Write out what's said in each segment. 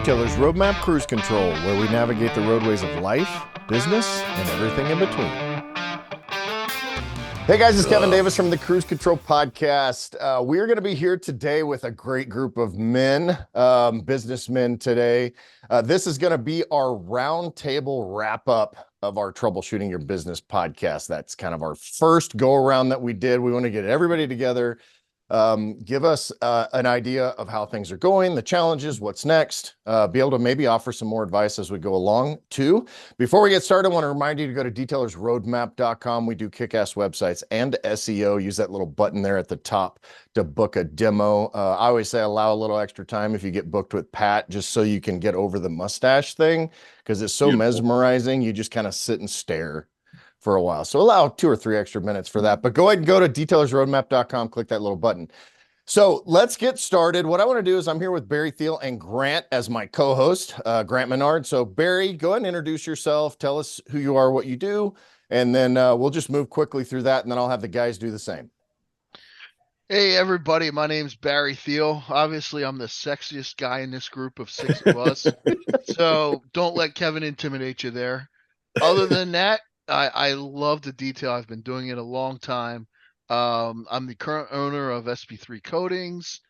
Detailer's Roadmap Cruise Control, where we navigate the roadways of life, business, and everything in between. Hey guys, it's Kevin Davis from the Cruise Control Podcast. We're going to be here today with a great group of men, businessmen today. This is going to be our roundtable wrap-up of our Troubleshooting Your Business podcast. That's kind of our first go-around that we did. We want to get everybody together, give us an idea of how things are going, the challenges, what's next, be able to maybe offer some more advice as we go along too. Before we get started, I want to remind you to go to detailersroadmap.com. We do kick-ass websites and SEO. Use that little button there at the top to book a demo. I always say allow a little extra time if you get booked with Pat, just so you can get over the mustache thing, because it's so mesmerizing. You just kind of sit and stare for a while. So allow 2 or 3 extra minutes for that. But go ahead and go to detailersroadmap.com, click that little button. So let's get started. What I want to do is I'm here with Barry Theal and Grant as my co-host, Grant Menard. So Barry, go ahead and introduce yourself. Tell us who you are, what you do, and then we'll just move quickly through that, and then I'll have the guys do the same. Hey everybody, my name's Barry Theal. Obviously, I'm the sexiest guy in this group of 6 of us. So don't let Kevin intimidate you there. Other than that, I love to detail. I've been doing it a long time. I'm the current owner of SP3 Coatings,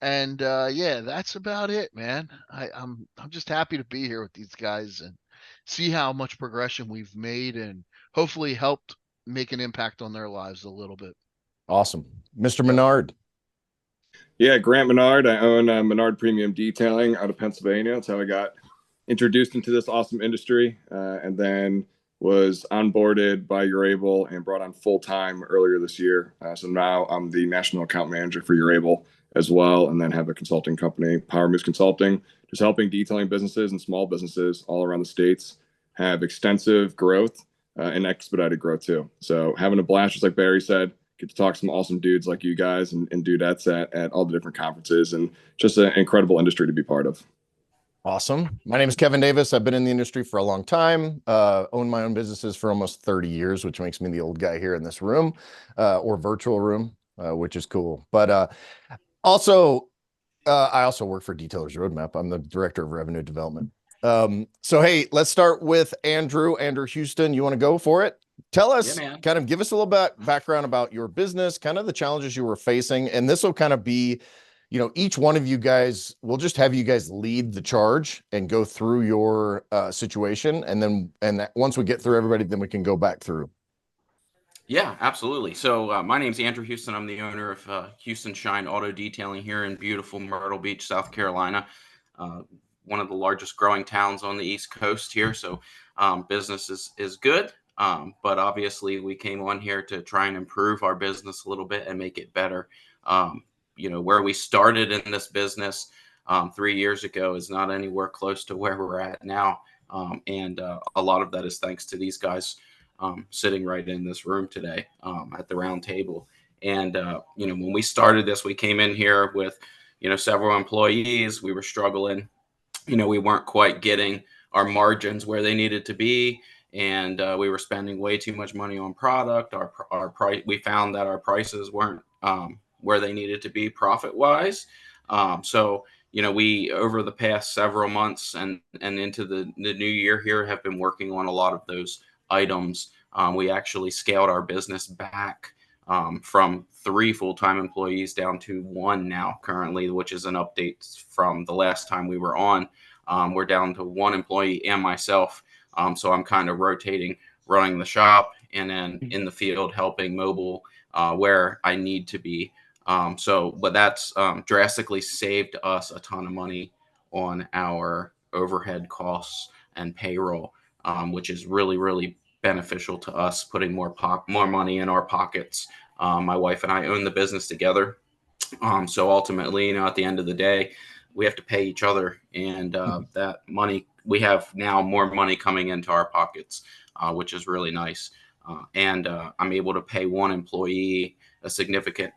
and yeah, that's about it, man. I'm just happy to be here with these guys and see how much progression we've made, and hopefully helped make an impact on their lives a little bit. Awesome, Mr. Menard. Yeah, Grant Menard. I own Menard Premium Detailing out of Pennsylvania. That's how I got introduced into this awesome industry, and then was onboarded by Urable and brought on full-time earlier this year. So now I'm the national account manager for Urable as well, and then have a consulting company, Power Moose Consulting, just helping detailing businesses and small businesses all around the states have extensive growth and expedited growth too. So having a blast, just like Barry said, get to talk to some awesome dudes like you guys and dudettes at all the different conferences, and just an incredible industry to be part of. Awesome. My name is Kevin Davis. I've been in the industry for a long time, owned my own businesses for almost 30 years, which makes me the old guy here in this room, or virtual room, which is cool. But also, I also work for Detailer's Roadmap. I'm the director of revenue development. So, hey, let's start with Andrew Houston. You want to go for it? Tell us, kind of give us a little bit background about your business, kind of the challenges you were facing. And this will kind of be, you know, each one of you guys, we'll just have you guys lead the charge and go through your situation. And then once we get through everybody, then we can go back through. Yeah, absolutely. So my name's Andrew Houston. I'm the owner of Houston Shine Auto Detailing here in beautiful Myrtle Beach, South Carolina. One of the largest growing towns on the East Coast here. So business is good. But obviously we came on here to try and improve our business a little bit and make it better. You know, where we started in this business 3 years ago is not anywhere close to where we're at now. And a lot of that is thanks to these guys sitting right in this room today at the round table. And, you know, when we started this, we came in here with, you know, several employees. We were struggling. You know, we weren't quite getting our margins where they needed to be. And we were spending way too much money on product. Our price, we found that our prices weren't where they needed to be profit wise. So, you know, we over the past several months and into the new year here have been working on a lot of those items. We actually scaled our business back from 3 full-time employees down to 1 now currently, which is an update from the last time we were on. We're down to 1 employee and myself. So I'm kind of rotating, running the shop, and then in the field helping mobile where I need to be. But that's drastically saved us a ton of money on our overhead costs and payroll, which is really, really beneficial to us, putting more money in our pockets. My wife and I own the business together. So ultimately, you know, at the end of the day, we have to pay each other, and that money, we have now more money coming into our pockets, which is really nice. And I'm able to pay 1 employee a significant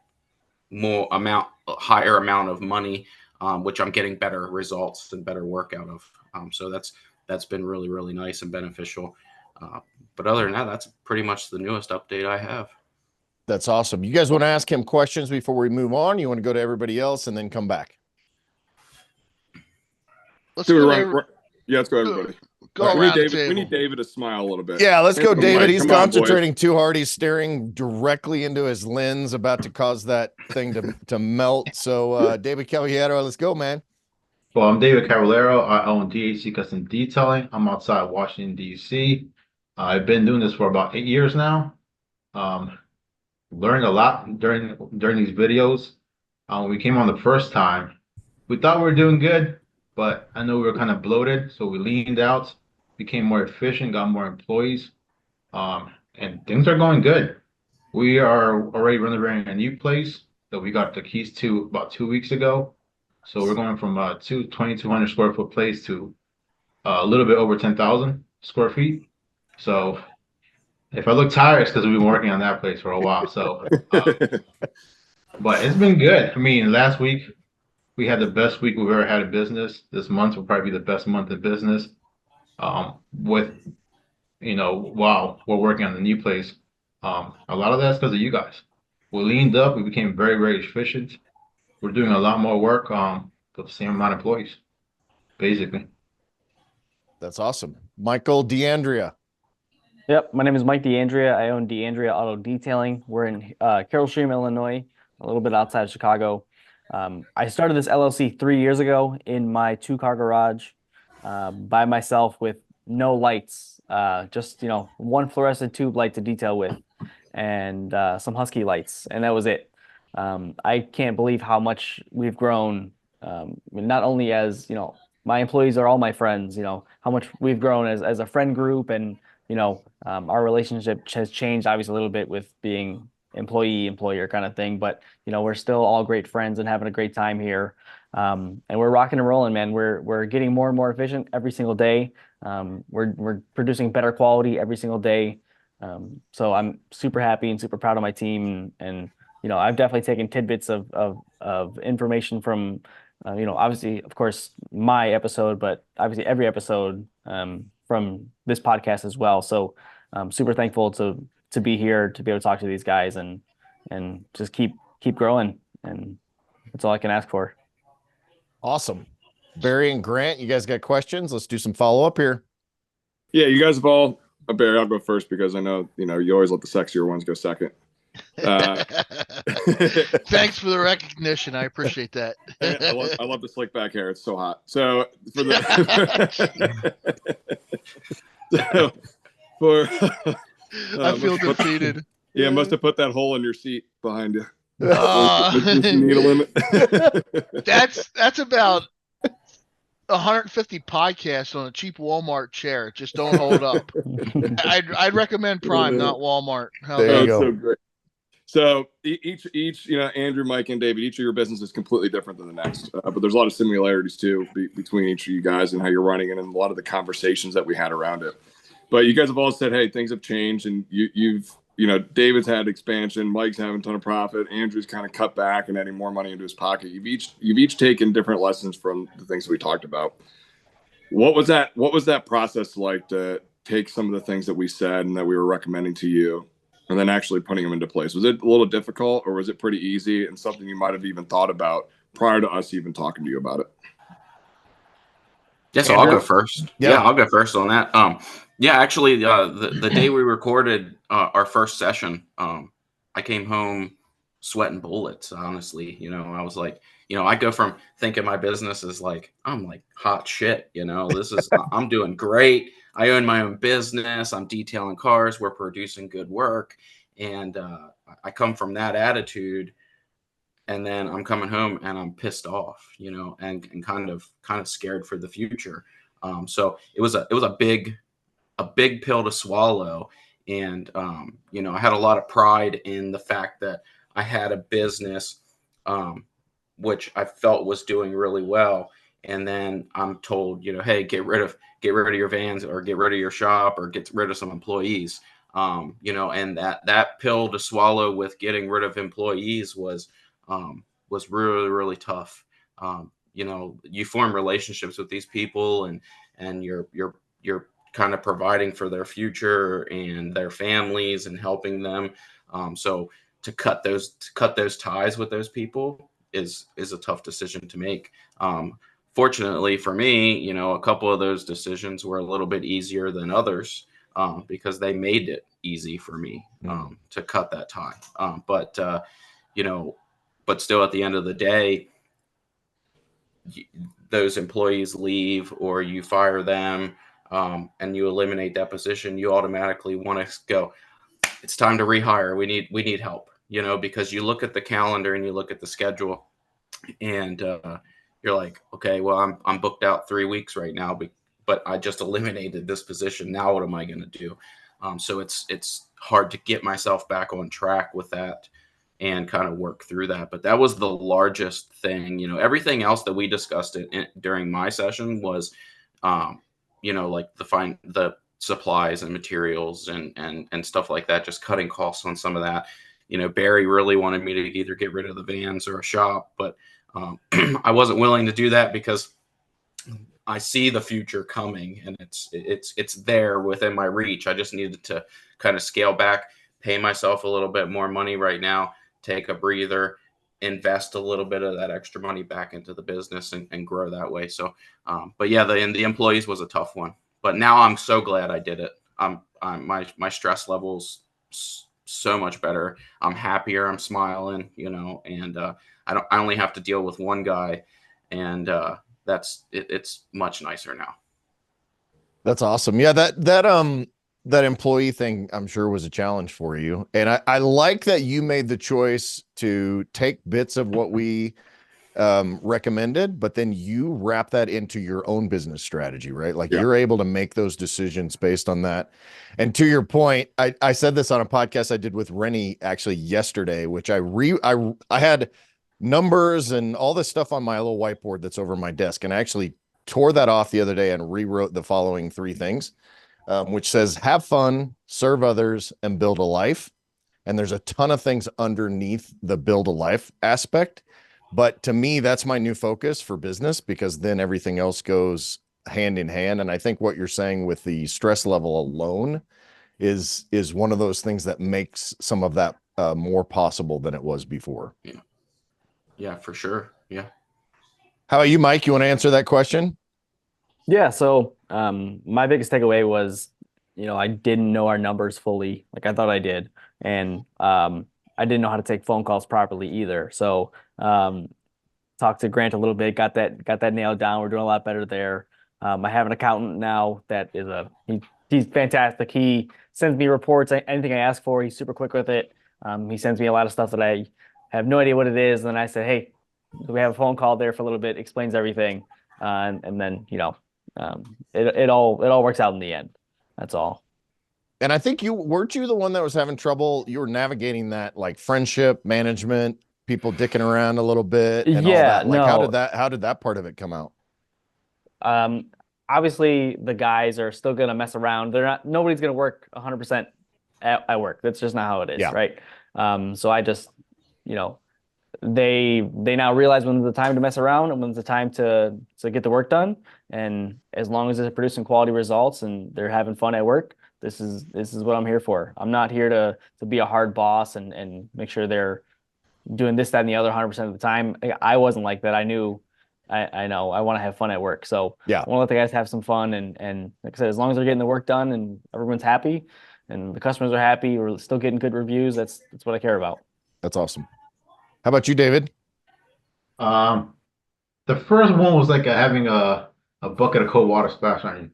higher amount of money, which I'm getting better results and better work out of. So that's been really, really nice and beneficial. But other than that, that's pretty much the newest update I have. That's awesome. You guys want to ask him questions before we move on? You want to go to everybody else and then come back? Let's So we go. yeah, let's go, everybody. Go All right, around the We table. need David to smile a little bit. Yeah, let's go, Come David. on, He's come on, boys. concentrating too hard. He's staring directly into his lens, about to cause that thing to melt. So, David Caballero, let's go, man. Well, I'm David Cavallero. I own DHC Custom Detailing. I'm outside Washington, D.C. I've been doing this for about 8 years now. Learned a lot during these videos. We came on the first time. We thought we were doing good, but I know we were kind of bloated, so we leaned out, became more efficient, got more employees, and things are going good. We are already renovating a new place that we got the keys to about 2 weeks ago. So we're going from a 2,200 square foot place to a little bit over 10,000 square feet. So if I look tired, it's because we've been working on that place for a while. So, but it's been good. I mean, last week we had the best week we've ever had in business. This month will probably be the best month in business. With, while we're working on the new place, a lot of that's because of you guys. We leaned up. We became very, very efficient. We're doing a lot more work with the same amount of employees, basically. That's awesome. Michael DeAndrea. Yep, my name is Mike DeAndrea. I own DeAndrea Auto Detailing. We're in Carroll Stream, Illinois, a little bit outside of Chicago. I started this LLC 3 years ago in my two-car garage by myself with no lights, just one fluorescent tube light to detail with, and some Husky lights, and that was it. I can't believe how much we've grown. Not only as my employees are all my friends. How much we've grown as a friend group, and our relationship has changed obviously a little bit with being employee-employer kind of thing, but we're still all great friends and having a great time here. And we're rocking and rolling, man. We're getting more and more efficient every single day. We're producing better quality every single day. So I'm super happy and super proud of my team, and I've definitely taken tidbits of information from obviously, of course, my episode, but obviously every episode from this podcast as well. So I'm super thankful to be here, to be able to talk to these guys and just keep growing. And that's all I can ask for. Awesome. Barry and Grant, you guys got questions? Let's do some follow-up here. Yeah, you guys have all. Barry, I'll go first because I know you always let the sexier ones go second. Thanks for the recognition. I appreciate that. I love the slick back hair. It's so hot. So for the I feel defeated. Yeah, must have put that hole in your seat behind you. Needle in it. That's about 150 podcasts on a cheap Walmart chair. It just don't hold up. I'd recommend Prime, not Walmart. There you go. So great. So each Andrew, Mike, and David, each of your business is completely different than the next, but there's a lot of similarities too between each of you guys and how you're running it, and a lot of the conversations that we had around it. But you guys have all said, hey, things have changed, and you've David's had expansion, Mike's having a ton of profit, Andrew's kind of cut back and adding more money into his pocket. You've each taken different lessons from the things that we talked about. What was that process like to take some of the things that we said and that we were recommending to you, and then actually putting them into place? Was it a little difficult, or was it pretty easy and something you might have even thought about prior to us even talking to you about it? Yeah, so I'll go first. Yeah, I'll go first on that. Actually, the day we recorded our first session, I came home sweating bullets. Honestly, I was like, I go from thinking my business is like, I'm like hot shit. This is I'm doing great. I own my own business. I'm detailing cars. We're producing good work, and I come from that attitude. And then I'm coming home and I'm pissed off, and kind of scared for the future. So it was a big pill to swallow. And, I had a lot of pride in the fact that I had a business, which I felt was doing really well. And then I'm told, hey, get rid of your vans, or get rid of your shop, or get rid of some employees. And that pill to swallow with getting rid of employees was really, really tough. You form relationships with these people, and you're kind of providing for their future and their families and helping them. So to cut those ties with those people is a tough decision to make. fortunately for me, you know, a couple of those decisions were a little bit easier than others, because they made it easy for me to cut that time. You know, but still at the end of the day, those employees leave or you fire them, and you eliminate that position, you automatically want to go, it's time to rehire. We need help, you know, because you look at the calendar and you look at the schedule, and you're like, okay, well, I'm booked out 3 weeks right now, but I just eliminated this position. Now what am I going to do? So it's hard to get myself back on track with that and kind of work through that. But that was the largest thing. You know, everything else that we discussed during my session was, you know, like the supplies and materials and stuff like that, just cutting costs on some of that. You know, Barry really wanted me to either get rid of the vans or a shop, but I wasn't willing to do that because I see the future coming and it's there within my reach. I just needed to kind of scale back, pay myself a little bit more money right now, take a breather, invest a little bit of that extra money back into the business and grow that way. So, but yeah, the employees was a tough one, but now I'm so glad I did it. My stress levels so much better. I'm happier. I'm smiling, you know, and I only have to deal with one guy, and it's much nicer now. That's awesome. Yeah, that employee thing, I'm sure, was a challenge for you. And I like that you made the choice to take bits of what we recommended, but then you wrap that into your own business strategy, right? Like you're able to make those decisions based on that. And to your point, I said this on a podcast I did with Rennie actually yesterday, which I had numbers and all this stuff on my little whiteboard that's over my desk. And I actually tore that off the other day and rewrote the following 3 things, which says, have fun, serve others, and build a life. And there's a ton of things underneath the build a life aspect. But to me, that's my new focus for business, because then everything else goes hand in hand. And I think what you're saying with the stress level alone is one of those things that makes some of that more possible than it was before. Yeah, for sure. Yeah. How about you, Mike? You want to answer that question? Yeah. So my biggest takeaway was, you know, I didn't know our numbers fully, like I thought I did. And I didn't know how to take phone calls properly either. So talked to Grant a little bit, got that nailed down. We're doing a lot better there. I have an accountant now that is he's fantastic. He sends me reports, anything I ask for, he's super quick with it. He sends me a lot of stuff that I have no idea what it is. And then I said, hey, we have a phone call there for a little bit, explains everything. And then, you know, it all works out in the end. That's all. And I think weren't you the one that was having trouble? You were navigating that, like friendship management, people dicking around a little bit and all that. Like, no. how did that part of it come out? Obviously the guys are still going to mess around. Nobody's going to work 100% at work. That's just not how it is. Yeah. Right. So I just, you know, they now realize when's the time to mess around and when's the time to get the work done. And as long as they're producing quality results and they're having fun at work, this is what I'm here for. I'm not here to be a hard boss and make sure they're doing this, that, and the other 100% of the time. I wasn't like that. I knew, I know I want to have fun at work. So yeah, I want to let the guys have some fun. And like I said, as long as they're getting the work done and everyone's happy and the customers are happy, we're still getting good reviews. That's what I care about. That's awesome. How about you, David? The first one was like having a bucket of cold water splashed on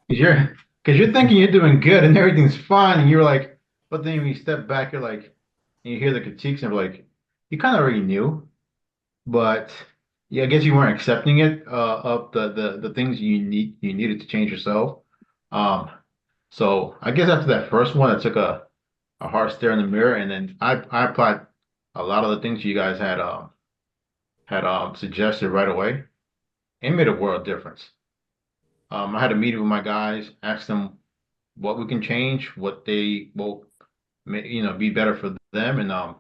you. Because you're thinking you're doing good and everything's fine, and you're like, but then when you step back, you're like, and you hear the critiques, and you're like, you kind of already knew, but yeah, I guess you weren't accepting it of the things you needed to change yourself. So I guess after that first one, I took a hard stare in the mirror, and then I applied a lot of the things you guys had suggested right away. It made a world of difference. I had a meeting with my guys, asked them what we can change, what they will, be better for them, and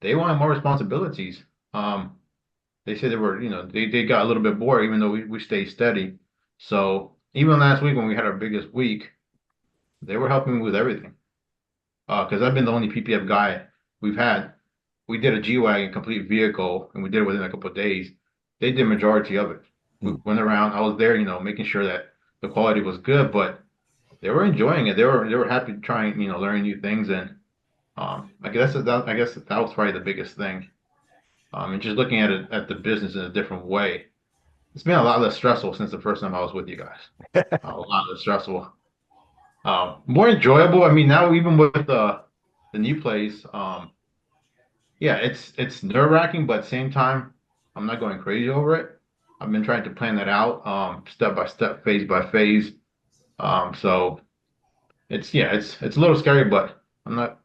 they wanted more responsibilities. They said they were, they got a little bit bored, even though we stayed steady. So even last week when we had our biggest week, they were helping me with everything. Because I've been the only PPF guy we've had. We did a G-Wagon complete vehicle, and we did it within a couple of days. They did majority of it. We went around. I was there, making sure that the quality was good, but they were enjoying it. They were happy trying, learning new things, and I guess that was probably the biggest thing. And just looking at it at the business in a different way. It's been a lot less stressful since the first time I was with you guys. A lot less stressful. More enjoyable. I mean, now even with the new place, yeah, it's nerve-wracking, but at the same time, I'm not going crazy over it. I've been trying to plan that out, step by step, phase by phase. So it's a little scary, but I'm not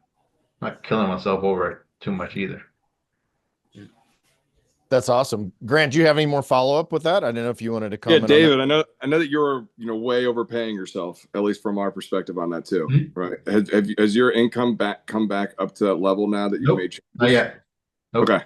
killing myself over it too much either. That's awesome. Grant, do you have any more follow-up with that? I don't know if you wanted to comment. Yeah, David, I know that you're way overpaying yourself, at least from our perspective on that too, right? Has your income come back up to that level now that you've made changes? Not yet. Nope. Okay.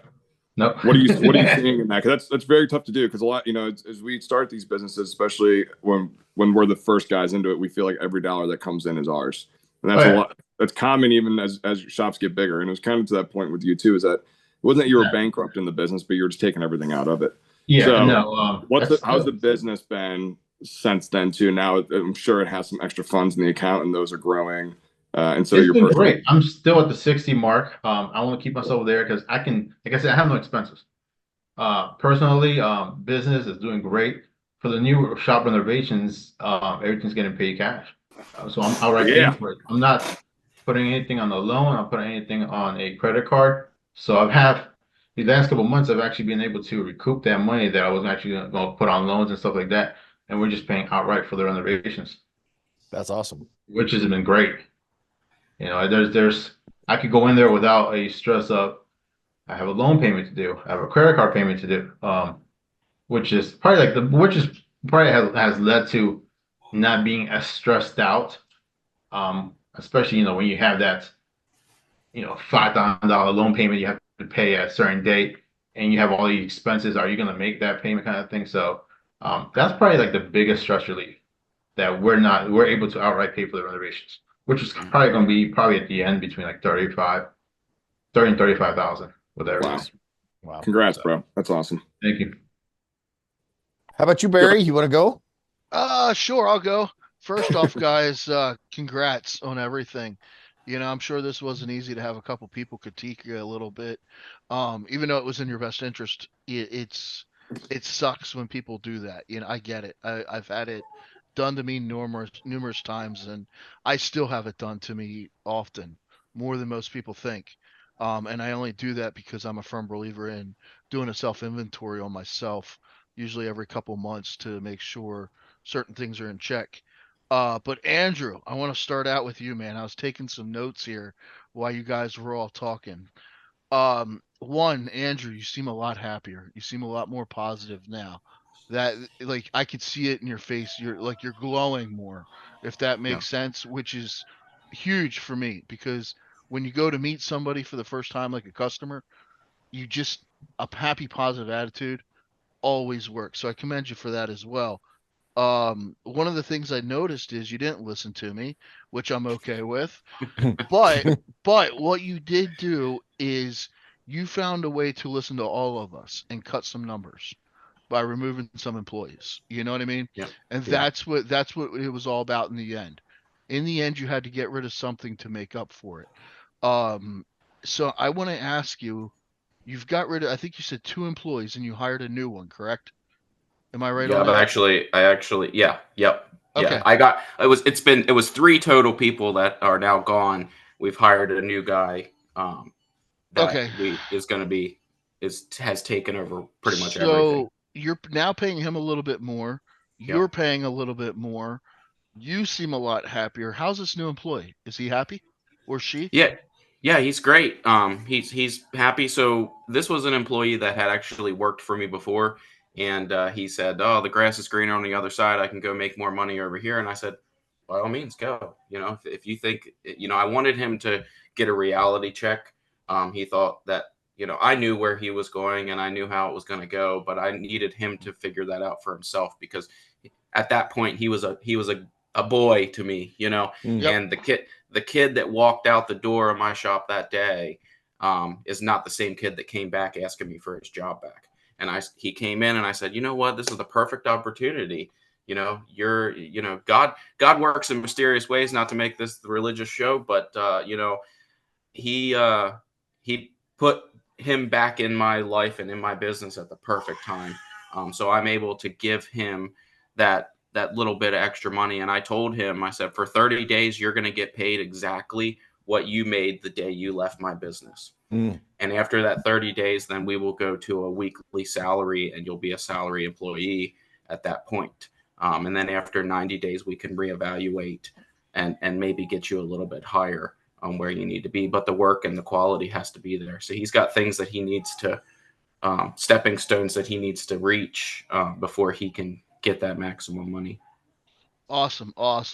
Nope. What are you seeing in that? Because that's very tough to do, because a lot, as we start these businesses, especially when we're the first guys into it, we feel like every dollar that comes in is ours. And that's a lot. That's common even as shops get bigger. And it was kind of to that point with you too, is that it wasn't that you were bankrupt in the business, but you were just taking everything out of it. Yeah. So No. how's the business been since then too? Now I'm sure it has some extra funds in the account, and those are growing. And so it's been great. I'm still at the 60 mark. I want to keep myself there because I can, like I said, I have no expenses. Personally, business is doing great. For the new shop renovations, everything's getting paid cash. So I'm outright paying for it. I'm not putting anything on the loan. I'm putting anything on a credit card. So the last couple of months, I've actually been able to recoup that money that I was actually going to put on loans and stuff like that. And we're just paying outright for the renovations. That's awesome. Which has been great. I could go in there without a stress of, I have a loan payment to do, I have a credit card payment to do, which is probably has led to not being as stressed out. Especially, when you have that, $5,000 loan payment you have to pay at a certain date, and you have all the expenses. Are you going to make that payment kind of thing? So, that's probably like the biggest stress relief, that we're able to outright pay for the renovations, which is probably going to be at the end between like 30 and 35,000 with everything. Wow. Congrats, bro. That's awesome. Thank you. How about you, Barry? You want to go? Sure, I'll go. First off, guys, congrats on everything. I'm sure this wasn't easy to have a couple people critique you a little bit. Even though it was in your best interest, it sucks when people do that. I get it. I've had it done to me numerous times, and I still have it done to me often, more than most people think. And I only do that because I'm a firm believer in doing a self-inventory on myself, usually every couple months, to make sure certain things are in check. But Andrew, I want to start out with you, man. I was taking some notes here while you guys were all talking. One, Andrew, you seem a lot happier. You seem a lot more positive now. That, like, I could see it in your face. You're glowing more, if that makes sense, which is huge for me, because when you go to meet somebody for the first time, like a customer, a happy, positive attitude always works. So I commend you for that as well. One of the things I noticed is you didn't listen to me, which I'm okay with. But what you did do is you found a way to listen to all of us and cut some numbers by removing some employees. You know what I mean? Yeah. And that's what it was all about in the end. In the end, you had to get rid of something to make up for it. So I want to ask you, you've got rid of, I think you said 2 employees, and you hired a new one, correct? Am I right on that? Yeah. Yep. Okay. Yeah. It was 3 total people that are now gone. We've hired a new guy. That has taken over pretty much everything. So you're now paying him a little bit more. You're paying a little bit more. You seem a lot happier. How's this new employee? Is he happy, or she? Yeah, he's great. He's happy. So this was an employee that had actually worked for me before, and he said, "Oh, the grass is greener on the other side. I can go make more money over here." And I said, "By all means, go. If you think, I wanted him to get a reality check. He thought that, I knew where he was going and I knew how it was going to go, but I needed him to figure that out for himself, because at that point he was a boy to me, and the kid that walked out the door of my shop that day is not the same kid that came back asking me for his job back. And he came in and I said, you know what, this is the perfect opportunity. God works in mysterious ways, not to make this the religious show, but he put him back in my life and in my business at the perfect time. So I'm able to give him that little bit of extra money. And I told him, I said, for 30 days, you're going to get paid exactly what you made the day you left my business. And after that 30 days, then we will go to a weekly salary and you'll be a salary employee at that point. And then after 90 days, we can reevaluate and maybe get you a little bit higher on where you need to be. But the work and the quality has to be there. So he's got things that he needs to, stepping stones that he needs to reach before he can get that maximum money. Awesome,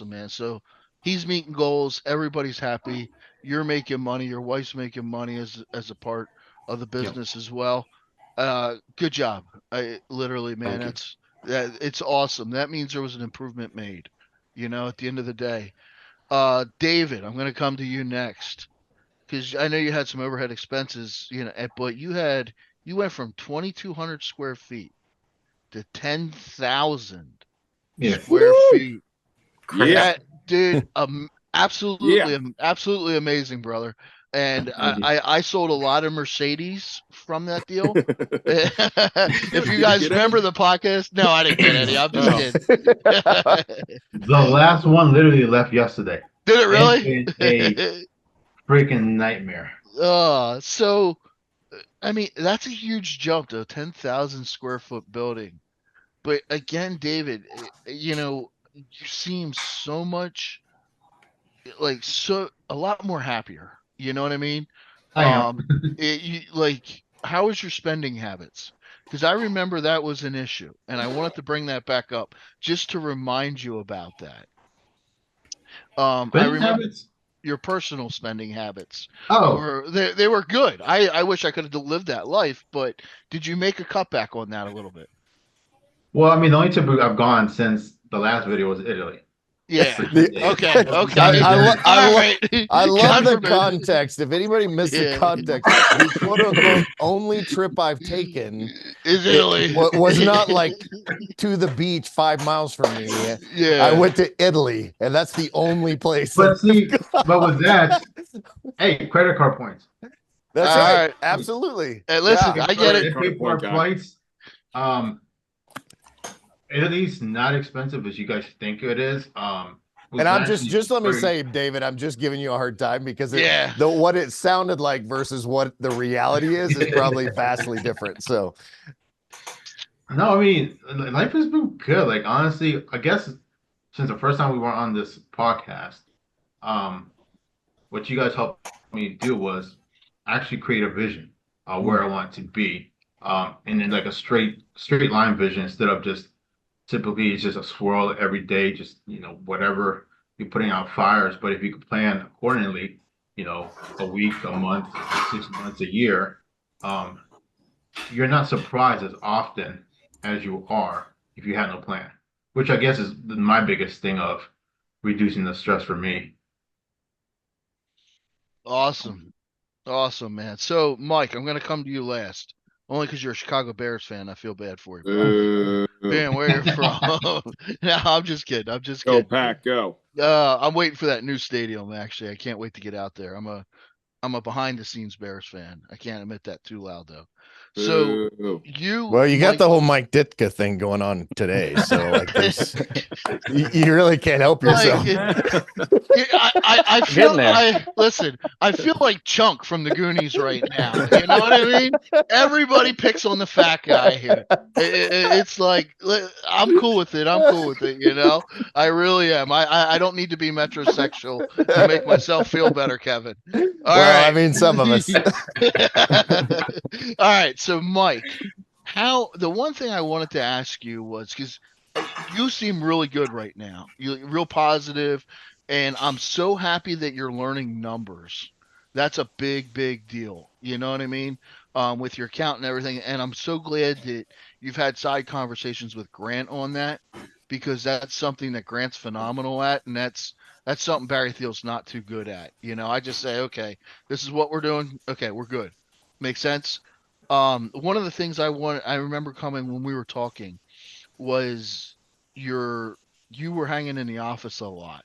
man. So he's meeting goals. Everybody's happy. You're making money. Your wife's making money as a part of the business as well. Good job. Literally, man, it's awesome. That means there was an improvement made, at the end of the day. David, I'm going to come to you next because I know you had some overhead expenses, but you went from 2,200 square feet to 10,000 square feet. Yeah. Dude, absolutely amazing, brother. And I sold a lot of Mercedes from that deal. If you guys remember the podcast, no, I didn't get any. I'm just kidding. The last one literally left yesterday. Did it really? It's been a freaking nightmare. So, I mean, that's a huge jump to a 10,000 square foot building. But again, David, you seem so much a lot more happier. You know what I mean? I am. How is your spending habits? Because I remember that was an issue, and I wanted to bring that back up just to remind you about that. I remember habits? Your personal spending habits. Oh, they were good. I wish I could have lived that life, but did you make a cutback on that a little bit? well, I mean, the only trip I've gone since the last video was Italy. Yeah. Okay. I love the context. If anybody missed the context, the quote unquote only trip I've taken is Italy. Was not like to the beach 5 miles from me. Yeah. I went to Italy, and that's the only place. But with that, hey, credit card points. That's right. Absolutely. Hey, listen, I get it. Pay for flights. Italy's not expensive as you guys think it is. And I'm just let me say, David, I'm just giving you a hard time because what it sounded like versus what the reality is probably vastly different. So, no, I mean, life has been good. Like, honestly, I guess since the first time we were on this podcast, what you guys helped me do was actually create a vision where I want to be, and then like a straight line vision instead of just typically it's just a swirl every day, just whatever you're putting out fires. But if you could plan accordingly, a week, a month, 6 months, a year, you're not surprised as often as you are if you had no plan, which I guess is my biggest thing of reducing the stress for me. Awesome, man. So, Mike, I'm going to come to you last. Only because you're a Chicago Bears fan, I feel bad for you. Man, where you're from? No, I'm just kidding. Go Pack, go. I'm waiting for that new stadium. Actually, I can't wait to get out there. I'm a behind the scenes Bears fan. I can't admit that too loud though. So you got the whole Mike Ditka thing going on today, so like you really can't help yourself. I feel I feel like Chunk from the Goonies right now. You know what I mean? Everybody picks on the fat guy here. It's like I'm cool with it. I really am. I don't need to be metrosexual to make myself feel better, Kevin. All right. I mean, some of us. All right. So, Mike, the one thing I wanted to ask you was because you seem really good right now. You're real positive, and I'm so happy that you're learning numbers. That's a big, big deal. You know what I mean? With your account and everything. And I'm so glad that you've had side conversations with Grant on that, because that's something that Grant's phenomenal at, and that's something Barry Theal's not too good at. I just say, okay, this is what we're doing. Okay, we're good. Make sense? One of the things I remember coming when we were talking was your you were hanging in the office a lot.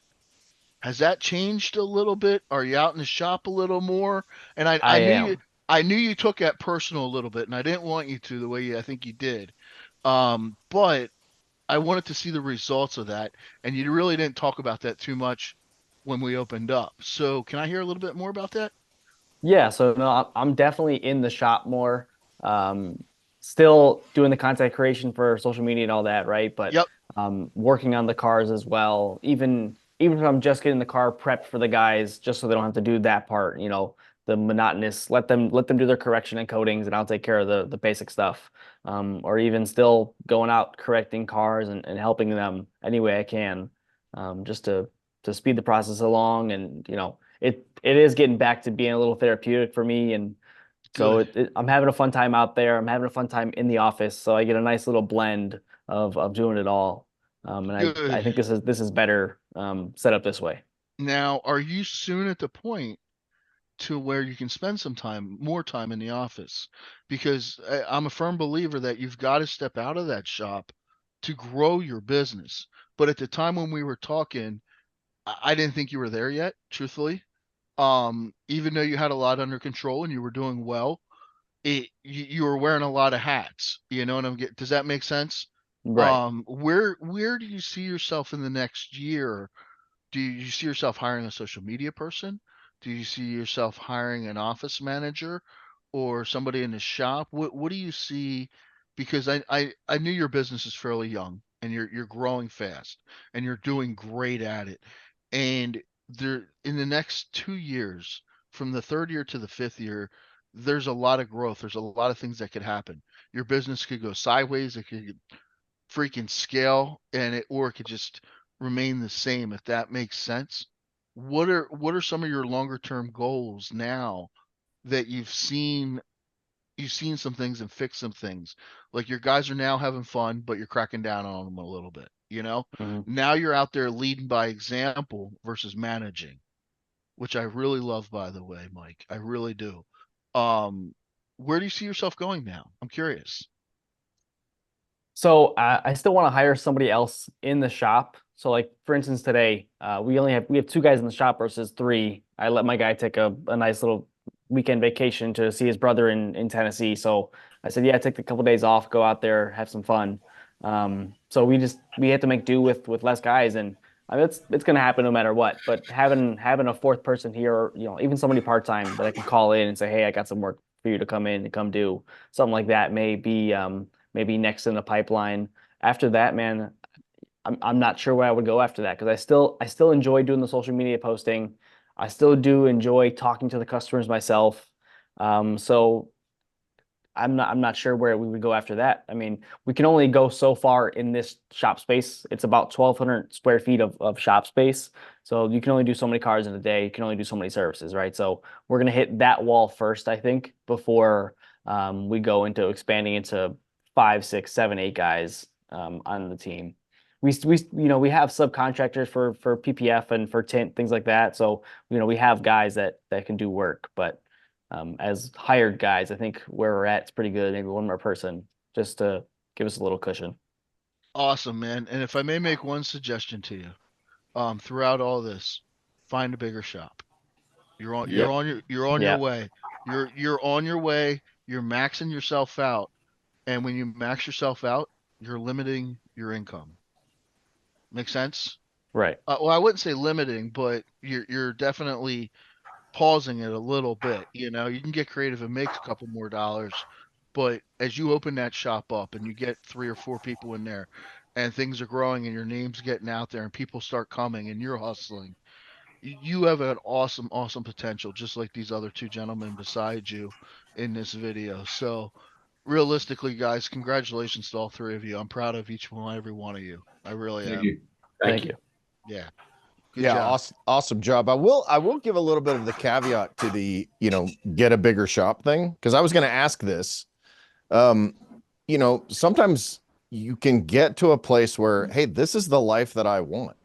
Has that changed a little bit? Are you out in the shop a little more? And I am. I knew you took that personal a little bit, and I didn't want you to the way I think you did. But I wanted to see the results of that, and you really didn't talk about that too much when we opened up. So can I hear a little bit more about that? Yeah, so no, I'm definitely in the shop more. Um, Still doing the content creation for social media and all that, right? But Yep. working on the cars as well. Even if I'm just getting the car prepped for the guys, just so they don't have to do that part, the monotonous. Let them do their correction and coatings, and I'll take care of the basic stuff. Or even still going out correcting cars and helping them any way I can, just to speed the process along. And it is getting back to being a little therapeutic for me. And so Good. I'm having a fun time out there. I'm having a fun time in the office. So I get a nice little blend of doing it all. And I Good. think this is better set up this way. Now, are you soon at the point to where you can spend more time in the office? Because I'm a firm believer that you've got to step out of that shop to grow your business. But at the time when we were talking, I didn't think you were there yet, truthfully. Even though you had a lot under control and you were doing well, you were wearing a lot of hats. You know what I'm getting? Does that make sense? Right. Where do you see yourself in the next year? Do you see yourself hiring a social media person? Do you see yourself hiring an office manager or somebody in the shop? What do you see? Because I knew your business is fairly young and you're growing fast and you're doing great at it. And there in the next 2 years, from the third year to the fifth year, there's a lot of growth. There's a lot of things that could happen. Your business could go sideways, it could freaking scale, or it could just remain the same, if that makes sense. What are some of your longer term goals now that you've seen some things and fixed some things? Like your guys are now having fun, but you're cracking down on them a little bit, you know? Mhm. Now you're out there leading by example versus managing, which I really love, by the way, Mike. I really do. Um, where do you see yourself going now? I'm curious. So I still want to hire somebody else in the shop. So like for instance, today we have two guys in the shop versus three. I let my guy take a nice little weekend vacation to see his brother in Tennessee. So I said, yeah, take a couple days off, go out there, have some fun. So we had to make do with less guys, and I mean, it's gonna happen no matter what. But having a fourth person here, or, even somebody part time that I can call in and say, hey, I got some work for you to come in and come do something like that may be maybe next in the pipeline. After that, man, I'm not sure where I would go after that, because I still enjoy doing the social media posting. I still do enjoy talking to the customers myself. So I'm not sure where we would go after that. I mean, we can only go so far in this shop space. It's about 1,200 square feet of shop space. So you can only do so many cars in a day. You can only do so many services, right? So we're gonna hit that wall first, I think, before we go into expanding into 5, 6, 7, 8 guys on the team. We have subcontractors for PPF and for tint, things like that. So we have guys that can do work, but as hired guys, I think where we're at is pretty good. Maybe one more person just to give us a little cushion. Awesome, man. And if I may make one suggestion to you, throughout all this, find a bigger shop. Yep. You're on your Yeah, way. You're on your way. You're maxing yourself out. And when you max yourself out, you're limiting your income. Make sense? right. Well, I wouldn't say limiting, but you're definitely pausing it a little bit. You can get creative and make a couple more dollars, but as you open that shop up and you get 3 or 4 people in there, and things are growing and your name's getting out there and people start coming and you're hustling, you have an awesome, awesome potential, just like these other two gentlemen beside you in this video. So realistically, guys, congratulations to all three of you. I'm proud of each one, every one of you. I really Thank am. you. Thank Thank you. you. Yeah. Good Yeah, job. awesome job. I will give a little bit of the caveat to the, get a bigger shop thing, because I was going to ask this. Um, sometimes you can get to a place where, hey, this is the life that I want.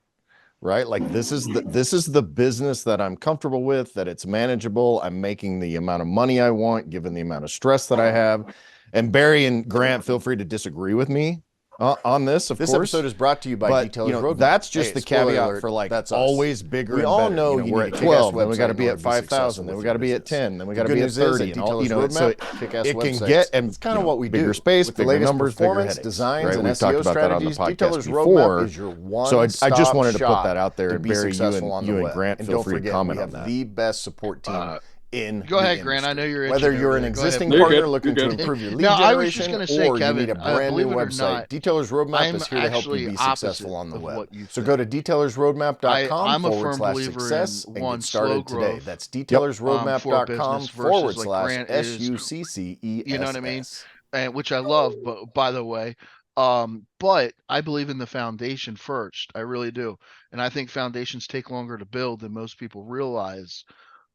right? Like this is the business that I'm comfortable with, that it's manageable. I'm making the amount of money I want, given the amount of stress that I have. And Barry and Grant, feel free to disagree with me on this, of course. This episode is brought to you by But Detailers you know, Roadmap. that's just Hey, the spoiler caveat alert, for like that's us. always bigger. We and all better. know you know, you we're need at a kick-ass 12, then we got to website be in at order to be 5,000, then successful we with got to your be at business. 10, then we The got to good be at news is 30, at and all, Detailers you know, so Roadmap, kick-ass it can websites. get, and It's kind of what we do. bigger space, With the bigger latest numbers, bigger performance, headaches, designs, right? and We've SEO talked about that on the strategies, podcast Detailers before. Roadmap is your So I just wanted to put one-stop that out there, to and be Barry, successful on the you and web. Grant, And feel don't free to forget, comment we on have that. the best support team in Go the ahead, Grant. I know industry. you're Whether itching you're over an there. Go ahead, existing buddy. You're partner good. looking You're to good. improve your lead No, I was just generation, gonna say, or you need Kevin, a brand new believe it or website, not, Detailers Roadmap I'm is here to help you actually be opposite successful on the of web. what you So think. go to detailersroadmap.com I'm a firm believer /success in and one, get slow started today. growth, That's for a detailersroadmap.com business versus like Grant is, /SUCCESS. you know what I mean? And which I love, but by the way, but I believe in the foundation first. I really do. And I think foundations take longer to build than most people realize.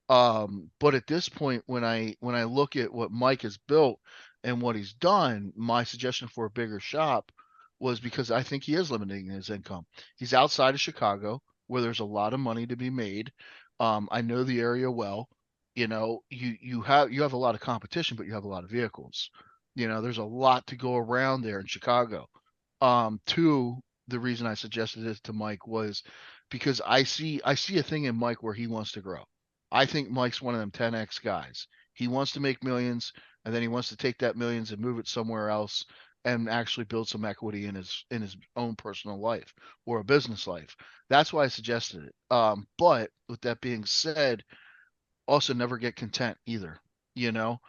But at this point, when I look at what Mike has built and what he's done, my suggestion for a bigger shop was because I think he is limiting his income. He's outside of Chicago, where there's a lot of money to be made. I know the area well. You know, you have a lot of competition, but you have a lot of vehicles. You know, there's a lot to go around there in Chicago. Two, the reason I suggested this to Mike was because I see a thing in Mike where he wants to grow. I think Mike's one of them 10x guys. He wants to make millions, and then he wants to take that millions and move it somewhere else and actually build some equity in his own personal life or a business life. That's why I suggested it. But with that being said, also never get content either. You know,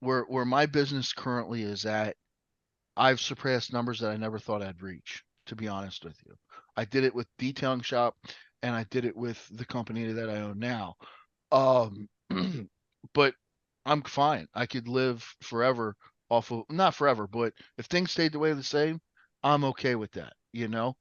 where my business currently is at, I've surpassed numbers that I never thought I'd reach, to be honest with you. I did it with detailing shop and I did it with the company that I own now. Um, but I'm fine. I could live forever off of, not forever, but if things stayed the way the same, I'm okay with that, you know?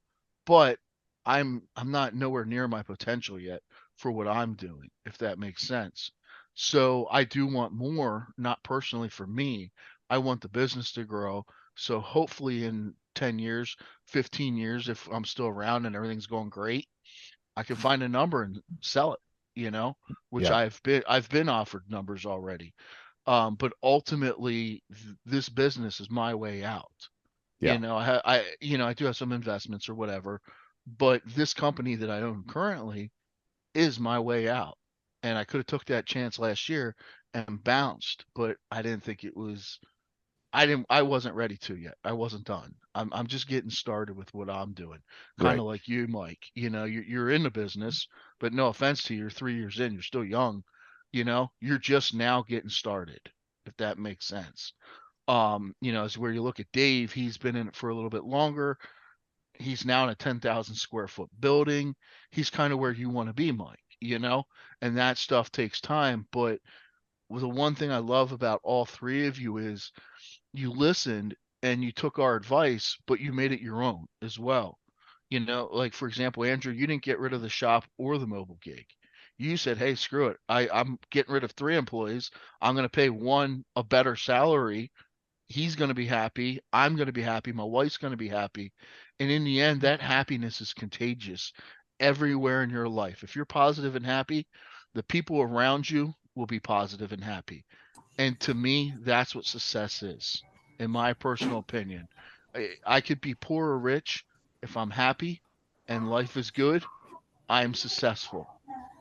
But I'm not nowhere near my potential yet for what I'm doing, if that makes sense. So I do want more, not personally for me. I want the business to grow. So hopefully in 10 years, 15 years, if I'm still around and everything's going great, I can find a number and sell it, you know, which Yeah. I've been offered numbers already. But ultimately this business is my way out. Yeah. You know, I do have some investments or whatever, but this company that I own currently is my way out. And I could have took that chance last year and bounced, but I didn't think it was I wasn't ready to yet. I wasn't done. I'm just getting started with what I'm doing. Kind of Right. like you, Mike. You know, you're in the business, but no offense to you, you're 3 years in, you're still young. You know, you're just now getting started, if that makes sense. You know, is where you look at Dave, he's been in it for a little bit longer. He's now in a 10,000 square foot building. He's kind of where you want to be, Mike, you know, and that stuff takes time. But the one thing I love about all three of you is you listened and you took our advice, but you made it your own as well. You know, like for example, Andrew, you didn't get rid of the shop or the mobile gig. You said, hey, screw it. I'm getting rid of 3 employees. I'm going to pay one a better salary. He's going to be happy. I'm going to be happy. My wife's going to be happy. And in the end, that happiness is contagious everywhere in your life. If you're positive and happy, the people around you will be positive and happy. And to me, that's what success is, in my personal opinion. I could be poor or rich. If I'm happy and life is good, I'm successful,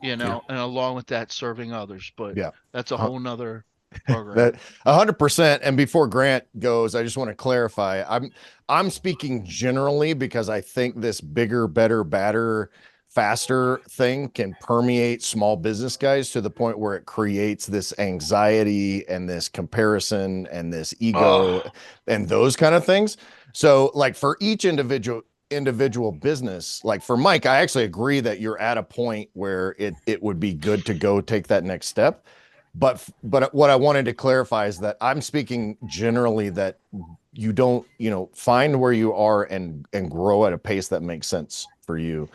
you know, and along with that, serving others. But Yeah. that's a whole nother program. That 100%. And before Grant goes, I just want to clarify. I'm speaking generally because I think this bigger, better, badder, faster thing can permeate small business guys to the point where it creates this anxiety and this comparison and this ego and those kind of things. So like for each individual business, like for Mike, I actually agree that you're at a point where it would be good to go take that next step. But what I wanted to clarify is that I'm speaking generally that you don't, find where you are and grow at a pace that makes sense for you.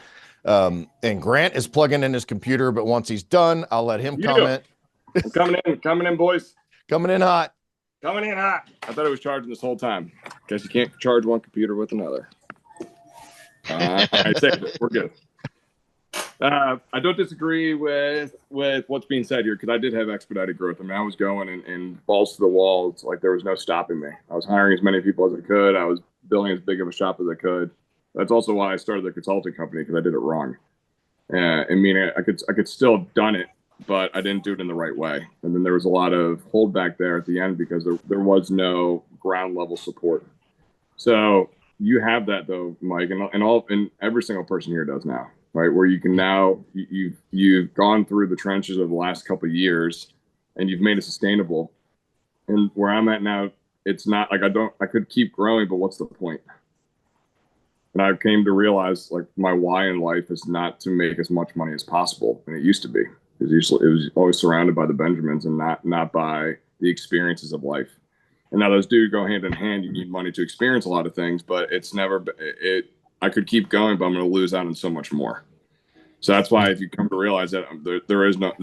And Grant is plugging in his computer, but once he's done, I'll let him comment. I'm coming in, boys. Coming in hot. Coming in hot. I thought it was charging this whole time. Guess you can't charge one computer with another. I saved it. We're good. I don't disagree with what's being said here because I did have expedited growth. I mean, I was going and balls to the wall. It's like there was no stopping me. I was hiring as many people as I could. I was building as big of a shop as I could. That's also why I started the consulting company because I did it wrong. I mean, I could still have done it, but I didn't do it in the right way. And then there was a lot of holdback there at the end because there was no ground level support. So you have that though, Mike, and every single person here does now, right? Where you can now you've gone through the trenches of the last couple of years, and you've made it sustainable. And where I'm at now, it's not like I could keep growing, but what's the point? And I came to realize like my why in life is not to make as much money as possible, and it used to be. It was always surrounded by the Benjamins and not by the experiences of life. And now those do go hand in hand. You need money to experience a lot of things, but it's never it. I could keep going, but I'm going to lose out on so much more. So that's why if you come to realize that there is not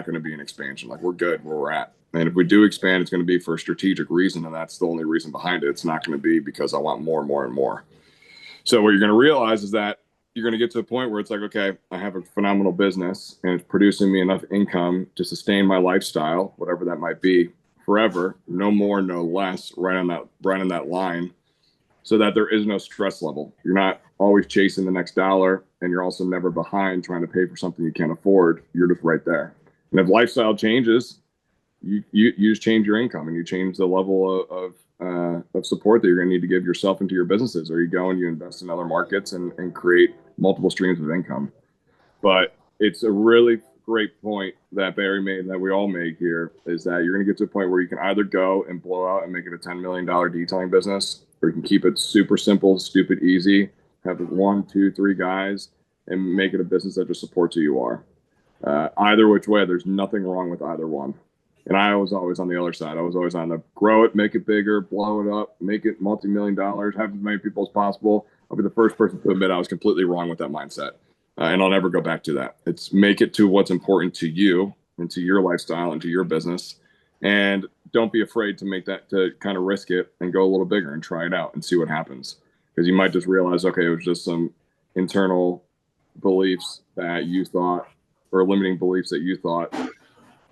going to be an expansion. Like we're good where we're at. And if we do expand, it's going to be for a strategic reason, and that's the only reason behind it. It's not going to be because I want more and more and more. So what you're going to realize is that you're going to get to a point where it's like, okay, I have a phenomenal business and it's producing me enough income to sustain my lifestyle, whatever that might be, forever, no more, no less, right on that line, so that there is no stress level. You're not always chasing the next dollar, and you're also never behind trying to pay for something you can't afford. You're just right there. And if lifestyle changes, you just change your income and you change the level of support that you're going to need to give yourself into your businesses, or you go and you invest in other markets and create multiple streams of income. But it's a really great point that Barry made, that we all make here, is that you're going to get to a point where you can either go and blow out and make it a $10 million detailing business, or you can keep it super simple, stupid, easy, have 1, 2, 3 guys, and make it a business that just supports who you are. Either which way, there's nothing wrong with either one. And I was always on the other side. I was always on the grow it, make it bigger, blow it up, make it multi-million dollars, have as many people as possible. I'll be the first person to admit I was completely wrong with that mindset. And I'll never go back to that. It's make it to what's important to you and to your lifestyle and to your business. And don't be afraid to make that, to kind of risk it and go a little bigger and try it out and see what happens. Because you might just realize, okay, it was just some internal beliefs that you thought, or limiting beliefs that you thought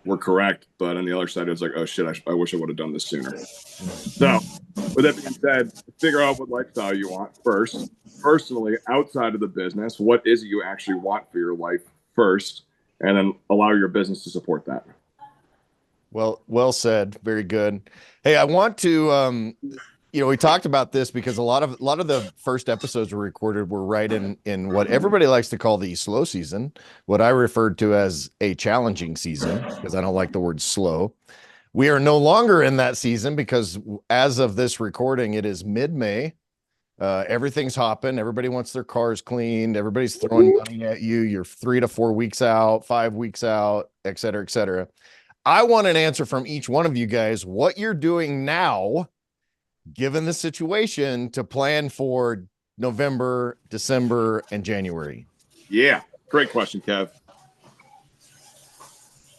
were correct. But on the other side, it's like, oh shit, I wish I would have done this sooner. So with that being said, figure out what lifestyle you want first. Personally, outside of the business, what is it you actually want for your life first, and then allow your business to support that. Well said. Very good. Hey, I want to, we talked about this because a lot of the first episodes were recorded were right in what everybody likes to call the slow season, what I referred to as a challenging season, because I don't like the word slow. We are no longer in that season because as of this recording, it is mid-May. Everything's hopping. Everybody wants their cars cleaned. Everybody's throwing money at you. You're 3 to 4 weeks out, 5 weeks out, et cetera, et cetera. I want an answer from each one of you guys, what you're doing now, given the situation, to plan for November, December, and January. Yeah. Great question, Kev.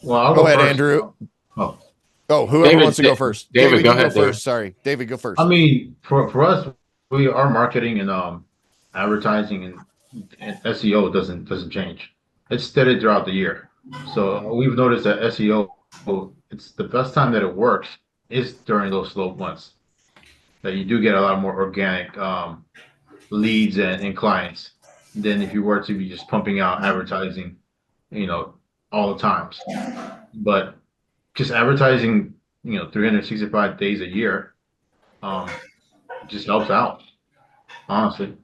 Well, I'll go ahead, first. Andrew. Oh, whoever wants to go first. David, go ahead. First. Sorry. David, go first. I mean, for us, our marketing and advertising and SEO doesn't change. It's steady throughout the year. So we've noticed that SEO, it's the best time that it works is during those slow months. That you do get a lot more organic leads and clients than if you were to be just pumping out advertising, all the times. But just advertising, 365 days a year, just helps out, honestly.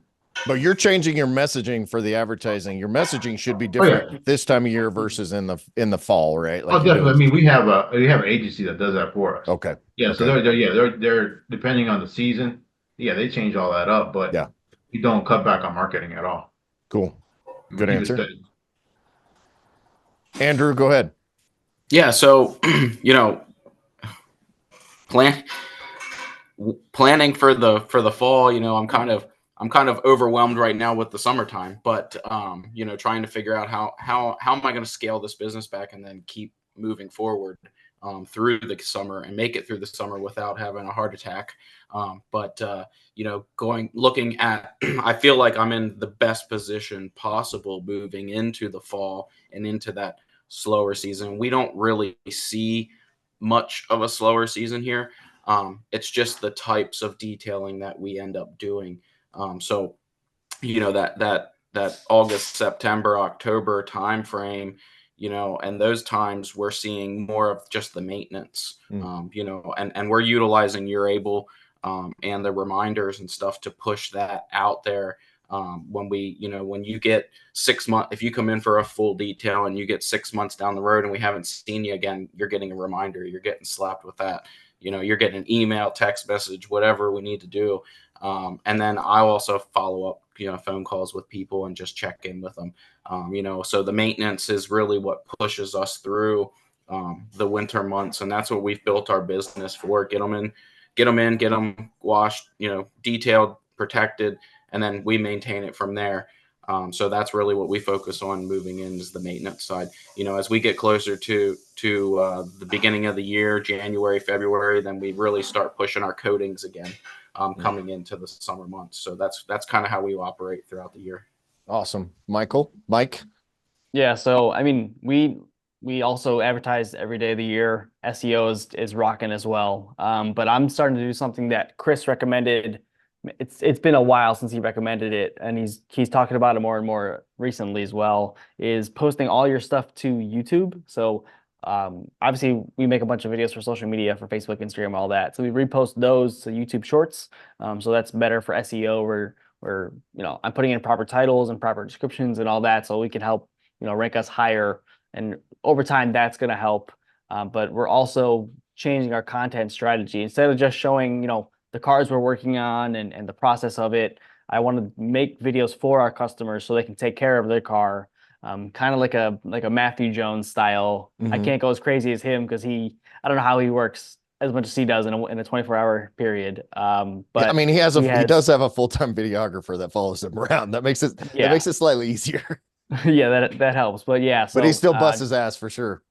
But you're changing your messaging for the advertising. Your messaging should be different this time of year versus in the fall, right? Like definitely. I mean, we have an agency that does that for us. Okay. Yeah. So they're depending on the season. Yeah, they change all that up, but we don't cut back on marketing at all. Cool. Good answer. Andrew, go ahead. Yeah. So, planning for the fall, I'm kind of overwhelmed right now with the summertime, but trying to figure out how am I going to scale this business back and then keep moving forward. through the summer and make it through the summer without having a heart attack. But looking at, I feel like I'm in the best position possible moving into the fall and into that slower season. We don't really see much of a slower season here. It's just the types of detailing that we end up doing. So, that August, September, October timeframe, and those times we're seeing more of just the maintenance, and we're utilizing You're Able, and the reminders and stuff to push that out there. When you get 6 months, if you come in for a full detail and you get 6 months down the road and we haven't seen you again, you're getting a reminder, you're getting slapped with that, you're getting an email, text message, whatever we need to do. And then I also follow up, phone calls with people and just check in with them. So the maintenance is really what pushes us through the winter months. And that's what we've built our business for. Get them washed, detailed, protected, and then we maintain it from there. So that's really what we focus on moving in, is the maintenance side. As we get closer to the beginning of the year, January, February, then we really start pushing our coatings again, coming into the summer months. So that's kind of how we operate throughout the year. Awesome. Mike? Yeah, so I mean, we also advertise every day of the year. SEO is rocking as well. But I'm starting to do something that Chris recommended. It's been a while since he recommended it, and he's talking about it more and more recently as well, is posting all your stuff to YouTube. So obviously we make a bunch of videos for social media, for Facebook, Instagram, all that. So we repost those to YouTube Shorts. So that's better for SEO, where I'm putting in proper titles and proper descriptions and all that, so we can help rank us higher. And over time, that's going to help. But we're also changing our content strategy. Instead of just showing, the cars we're working on and the process of it, I want to make videos for our customers so they can take care of their car. Kind of like a Matthew Jones style. Mm-hmm. I can't go as crazy as him because I don't know how he works as much as he does in a 24-hour period. But I mean, he does have a full-time videographer that follows him around. That makes it slightly easier. Yeah, that helps. But yeah, so but he still busts his ass for sure.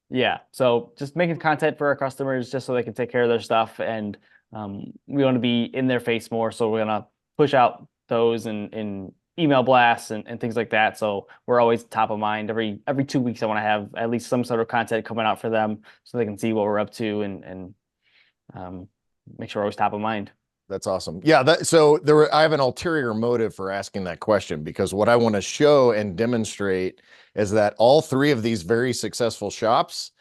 Yeah, so just making content for our customers just so they can take care of their stuff, and we want to be in their face more. So we're gonna push out those in email blasts and things like that. So we're always top of mind. Every 2 weeks, I want to have at least some sort of content coming out for them so they can see what we're up to and make sure we're always top of mind. That's awesome. Yeah. I have an ulterior motive for asking that question, because what I want to show and demonstrate is that all three of these very successful shops,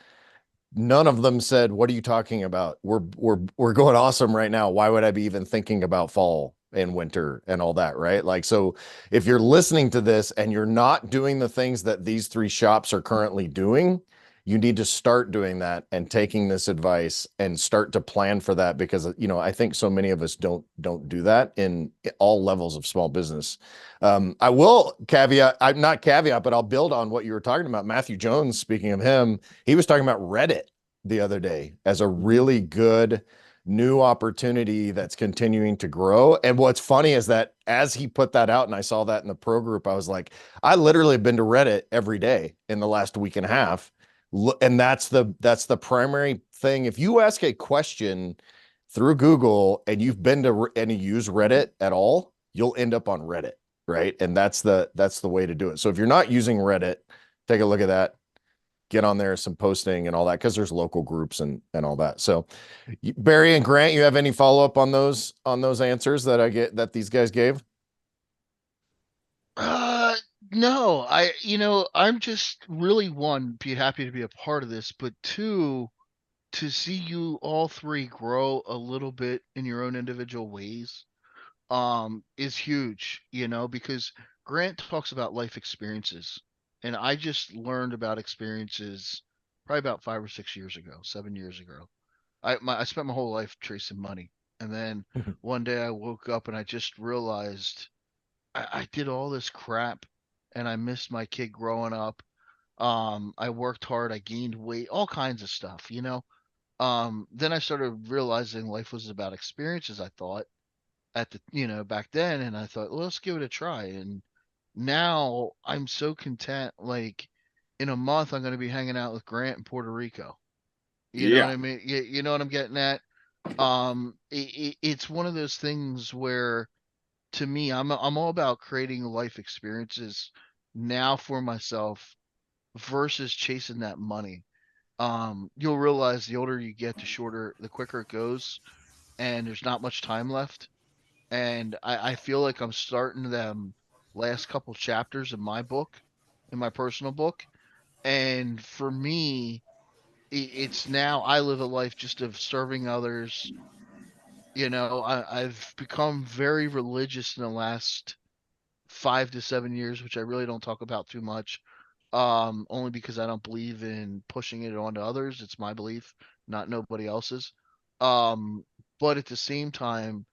none of them said, "What are you talking about? We're going awesome right now. Why would I be even thinking about fall and winter and all that?" Right? Like, so if you're listening to this and you're not doing the things that these three shops are currently doing, you need to start doing that and taking this advice and start to plan for that, because I think so many of us don't do that in all levels of small business. I will not caveat, but I'll build on what you were talking about. Matthew Jones, speaking of him, he was talking about Reddit the other day as a really good new opportunity that's continuing to grow. And what's funny is that as he put that out and I saw that in the pro group, I was like, I literally have been to Reddit every day in the last week and a half. And that's the primary thing. If you ask a question through Google and you've been to and you use Reddit at all, you'll end up on Reddit, right? And that's the way to do it. So if you're not using Reddit, take a look at that. Get on there, some posting and all that, because there's local groups and all that. So Barry and Grant, you have any follow-up on those answers that these guys gave? No, I'm just really, one, be happy to be a part of this, but two, to see you all three grow a little bit in your own individual ways, is huge, because Grant talks about life experiences, and I just learned about experiences probably about 5 or 6 years ago, 7 years ago. I spent my whole life chasing money, and then one day I woke up and I just realized I did all this crap and I missed my kid growing up. I worked hard, I gained weight, all kinds of stuff. Then I started realizing life was about experiences, I thought, back then, and I thought, well, let's give it a try. And now I'm so content. Like, in a month, I'm going to be hanging out with Grant in Puerto Rico. You know what I mean? You know what I'm getting at? It's one of those things where, to me, I'm all about creating life experiences now for myself versus chasing that money. You'll realize the older you get, the quicker it goes, and there's not much time left. And I feel like I'm starting them last couple chapters in my book, in my personal book. And for me, it's now I live a life just of serving others. I've become very religious in the last 5 to 7 years, which I really don't talk about too much. Only because I don't believe in pushing it onto others. It's my belief, not nobody else's. Um, but at the same time,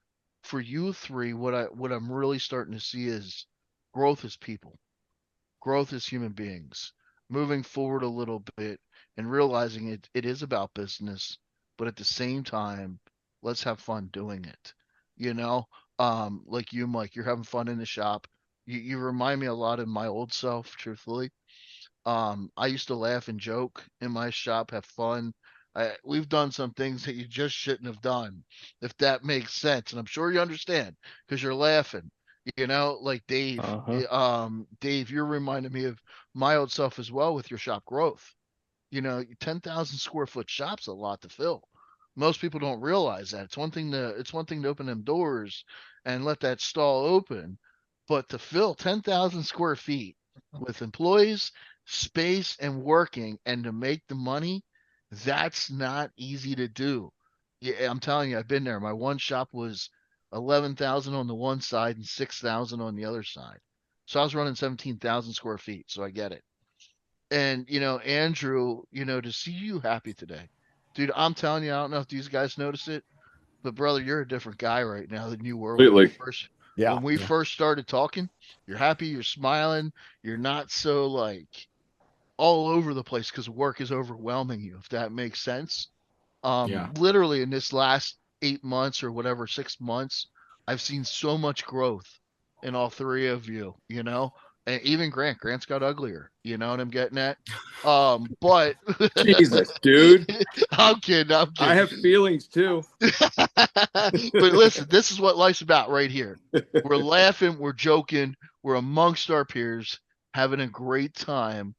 for you three, what I'm really starting to see is growth as people, growth as human beings, moving forward a little bit and realizing it is about business, but at the same time, let's have fun doing it. You know, like you, Mike, you're having fun in the shop. You remind me a lot of my old self, truthfully. I used to laugh and joke in my shop, have fun. We've done some things that you just shouldn't have done, if that makes sense. And I'm sure you understand because you're laughing. Like Dave. Dave, you're reminding me of my old self as well with your shop growth. 10,000 square foot shop's a lot to fill. Most people don't realize that. It's one thing to open them doors and let that stall open, but to fill 10,000 square feet with employees, space, and working, and to make the money, that's not easy to do. Yeah, I'm telling you, I've been there. My one shop was 11,000 on the one side and 6,000 on the other side. So I was running 17,000 square feet. So I get it. And Andrew, to see you happy today, dude, I'm telling you, I don't know if these guys notice it, but brother, you're a different guy right now than you were when we Completely. first Yeah. when we first started talking. You're happy, you're smiling, you're not so like all over the place because work is overwhelming you, if that makes sense. Yeah. Literally in this last 8 months or whatever, 6 months, I've seen so much growth in all three of you, and even Grant's got uglier, you know what I'm getting at? But Jesus, dude. I'm kidding. I have feelings too. But listen, this is what life's about right here. We're laughing, we're joking, we're amongst our peers, having a great time,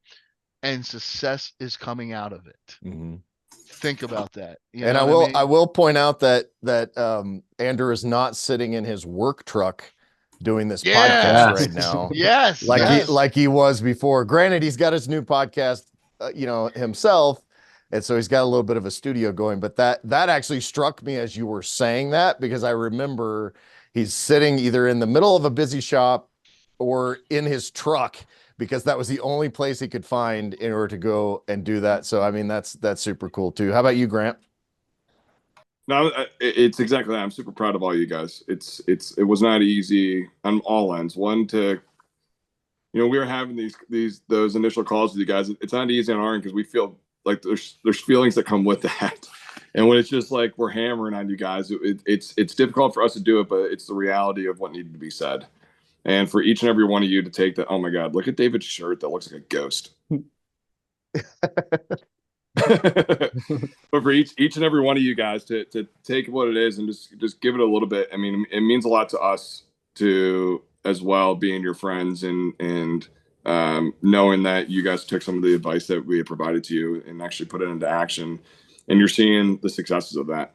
and success is coming out of it. Mm-hmm. Think about that. You And know I what will I mean? I will point out that Andrew is not sitting in his work truck doing this podcast Yes. right now, Yes. like Yes. he was before. Granted, he's got his new podcast, himself, and so he's got a little bit of a studio going. But that actually struck me as you were saying that, because I remember he's sitting either in the middle of a busy shop or in his truck, because that was the only place he could find in order to go and do that. So I mean, that's super cool too. How about you, Grant? No, it's exactly that. I'm super proud of all you guys. It was not easy on all ends. One, to we were having those initial calls with you guys. It's not easy on our end because we feel like there's feelings that come with that. And when it's just like we're hammering on you guys, it's difficult for us to do it, but it's the reality of what needed to be said. And for each and every one of you to take that, oh my God, look at David's shirt that looks like a ghost. But for each and every one of you guys to take what it is and just give it a little bit. I mean, it means a lot to us to as well, being your friends and knowing that you guys took some of the advice that we had provided to you and actually put it into action, and you're seeing the successes of that.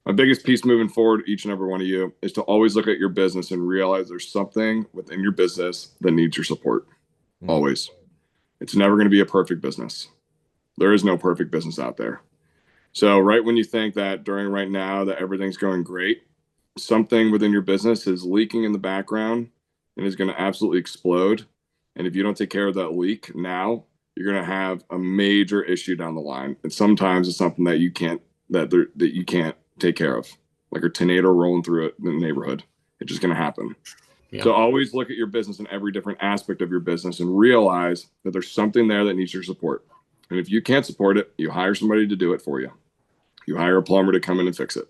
My biggest piece moving forward, each and every one of you, is to always look at your business and realize there's something within your business that needs your support. Mm-hmm. Always. It's never going to be a perfect business. There is no perfect business out there. So right when you think that during right now that everything's going great, something within your business is leaking in the background and is going to absolutely explode. And if you don't take care of that leak now, you're going to have a major issue down the line. And sometimes it's something that you can't take care of, like a tornado rolling through it in the neighborhood. It's just going to happen. Yeah. So always look at your business in every different aspect of your business and realize that there's something there that needs your support. And if you can't support it, you hire somebody to do it for you. You hire a plumber to come in and fix it,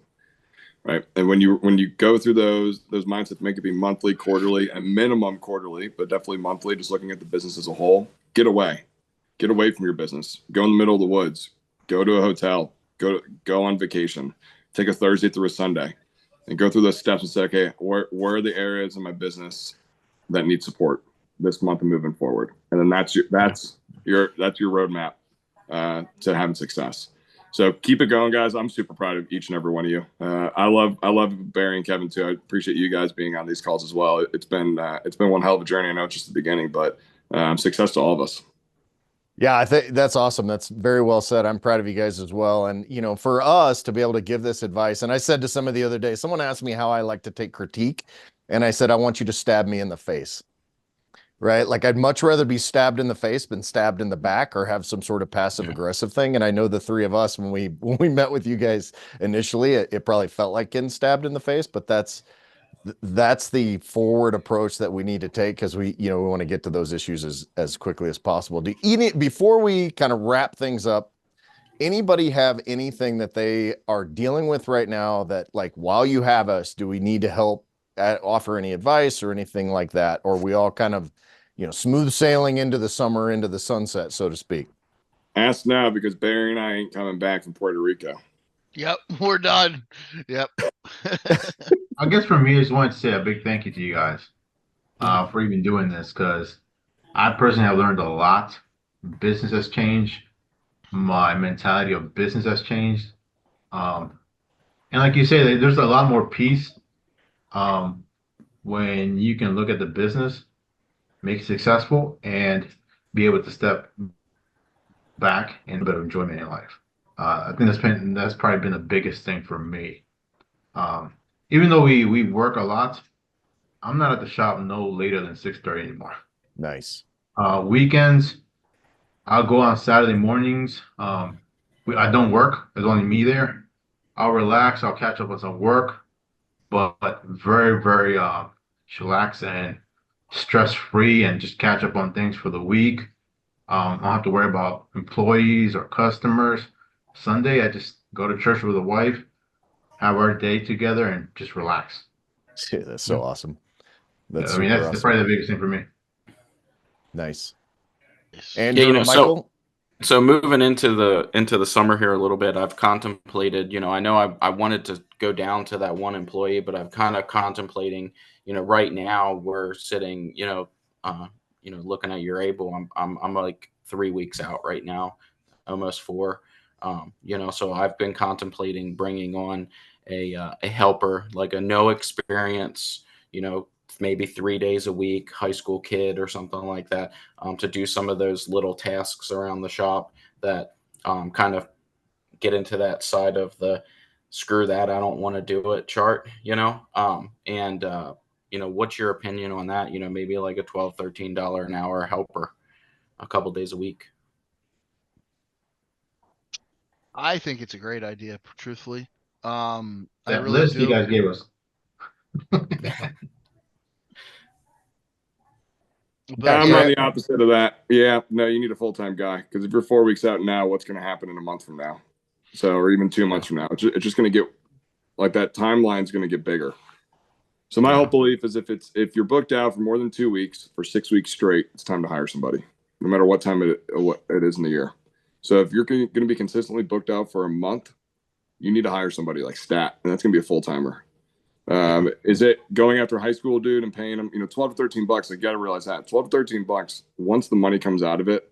right? And when you go through those mindsets, make it be monthly, quarterly, and minimum quarterly, but definitely monthly, just looking at the business as a whole. Get away from your business. Go in the middle of the woods. Go to a hotel. go on vacation, take a Thursday through a Sunday, and go through those steps and say, okay, where are the areas in my business that need support this month and moving forward? And then that's your roadmap to having success. So keep it going, guys. I'm super proud of each and every one of you. I love Barry and Kevin too. I appreciate you guys being on these calls as well. It's been one hell of a journey. I know it's just the beginning, but success to all of us. Yeah, I think that's awesome. That's very well said. I'm proud of you guys as well. And, you know, for us to be able to give this advice, and I said to somebody the other day, someone asked me how I like to take critique. And I said, I want you to stab me in the face, right? Like I'd much rather be stabbed in the face than stabbed in the back or have some sort of passive aggressive thing. And I know the three of us, when we met with you guys initially, it probably felt like getting stabbed in the face, but that's the forward approach that we need to take, because we want to get to those issues as quickly as possible. Before we kind of wrap things up, anybody have anything that they are dealing with right now that, like, while you have us, do we need to help offer any advice or anything like that? Or are we all kind of, smooth sailing into the summer, into the sunset, so to speak? Ask now, because Barry and I ain't coming back from Puerto Rico. Yep, we're done. Yep. I guess for me, I just wanted to say a big thank you to you guys for even doing this, because I personally have learned a lot. Business has changed. My mentality of business has changed. And like you say, there's a lot more peace when you can look at the business, make it successful, and be able to step back and a bit of enjoyment in life. I think that's probably been the biggest thing for me. Even though we work a lot, I'm not at the shop no later than 6:30 anymore. Nice. Weekends, I'll go on Saturday mornings. I don't work. There's only me there. I'll relax. I'll catch up on some work, but very, very chillax and stress-free, and just catch up on things for the week. I don't have to worry about employees or customers. Sunday, I just go to church with the wife, have our day together, and just relax. Yeah, that's so awesome. That's awesome. probably the biggest thing for me. Nice. And Michael? So moving into the summer here a little bit, I've contemplated, I know I wanted to go down to that one employee, but I'm kind of contemplating, right now we're sitting, looking at your able, I'm like 3 weeks out right now, almost 4. So I've been contemplating bringing on a helper, like a no experience, maybe 3 days a week, high school kid or something like that, to do some of those little tasks around the shop that kind of get into that side of the screw that, I don't want to do it chart, what's your opinion on that? Maybe like a $12, $13 an hour helper a couple days a week. I think it's a great idea, truthfully. That I really list do. you guys gave us. I'm on the opposite of that. Yeah, no, you need a full-time guy, because if you're 4 weeks out now, what's going to happen in a month from now? So, or even 2 months from now, it's just going to get, like, that timeline's going to get bigger. So my whole belief is if you're booked out for more than 2 weeks for 6 weeks straight, it's time to hire somebody, no matter what time it is in the year. So if you're going to be consistently booked out for a month, you need to hire somebody like stat, and that's going to be a full-timer. Is it going after a high school dude and paying them, $12 to $13? I got to realize that $12 to $13, once the money comes out of it,